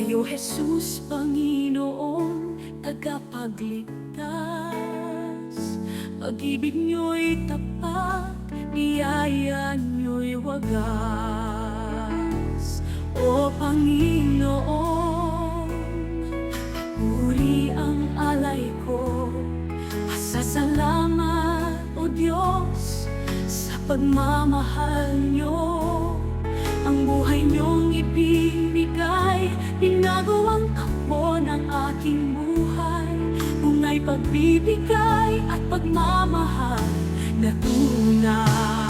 Sa'yo, Jesus, Panginoon, tagapagligtas. Pag-ibig niyo'y tapat, biyaya niyo'y wagas. O Panginoon, puri ang alay ko. Pasasalamat, O Diyos, sa pagmamahal niyo. Ang buhay niyong ibinigay, binago ang takbo ng aking buhay. Bungay pagbibigay at pagmamahal na tunay.